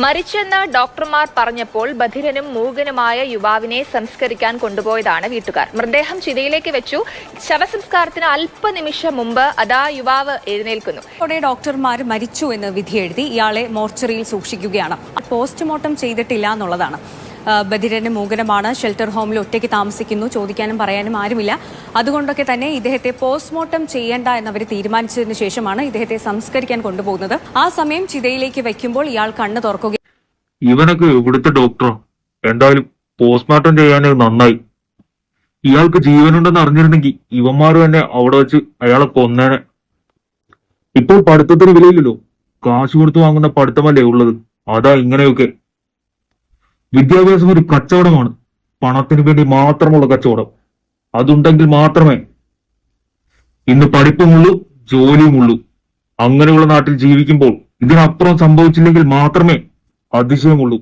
മരിച്ചെന്ന് ഡോക്ടർമാർ പറഞ്ഞപ്പോൾ ബധിരനും മൂകനുമായ യുവാവിനെ സംസ്കരിക്കാൻ കൊണ്ടുപോയതാണ് വീട്ടുകാർ. മൃതദേഹം ചിതയിലേക്ക് വെച്ചു. ശവസംസ്കാരത്തിന് അല്പനിമിഷം മുമ്പ് അതാ യുവാവ് എഴുന്നേൽക്കുന്നു. ഡോക്ടർമാർ മരിച്ചു എന്ന് വിധിയെഴുതി ഇയാളെ മോർച്ചറിയിൽ സൂക്ഷിക്കുകയാണ്. പോസ്റ്റ്മോർട്ടം ചെയ്തിട്ടില്ല എന്നുള്ളതാണ്. ബധിരനും മൂകനുമാണ്, ഷെൽട്ടർ ഹോമിൽ ഒറ്റയ്ക്ക് താമസിക്കുന്നു, ചോദിക്കാനും പറയാനും ആരുമില്ല. അതുകൊണ്ടൊക്കെ തന്നെ ഇദ്ദേഹത്തെ പോസ്റ്റ്മോർട്ടം ചെയ്യേണ്ട എന്നവർ തീരുമാനിച്ചതിന് ശേഷമാണ് ഇദ്ദേഹത്തെ സംസ്കരിക്കാൻ കൊണ്ടുപോകുന്നത്. ആ സമയം ചിതയിലേക്ക് വയ്ക്കുമ്പോൾ ഇയാൾ കണ്ണ് തുറക്കുക. ഇവനൊക്കെ ഇവിടുത്തെ ഡോക്ടറോ? എന്തായാലും പോസ്റ്റ്മോർട്ടം ചെയ്യാൻ നന്നായി. ഇയാൾക്ക് ജീവനുണ്ടെന്ന് അറിഞ്ഞിരുന്നെങ്കിൽ ഇവന്മാര് തന്നെ അവിടെ വെച്ച് അയാളെ കൊന്നേനെ. ഇപ്പോൾ പഠിത്തത്തിന് വിലയില്ലല്ലോ, കാശ് കൊടുത്തു വാങ്ങുന്ന പഠിത്തമല്ലേ ഉള്ളത്. അതാ ഇങ്ങനെയൊക്കെ. വിദ്യാഭ്യാസം ഒരു കച്ചവടമാണ്, പണത്തിന് വേണ്ടി മാത്രമുള്ള കച്ചവടം. അതുണ്ടെങ്കിൽ മാത്രമേ ഇന്ന് പഠിപ്പുമുള്ളൂ, ജോലിയുമുള്ളൂ. അങ്ങനെയുള്ള നാട്ടിൽ ജീവിക്കുമ്പോൾ ഇതിനപ്പുറം സംഭവിച്ചില്ലെങ്കിൽ മാത്രമേ അതിശയമുള്ളൂ.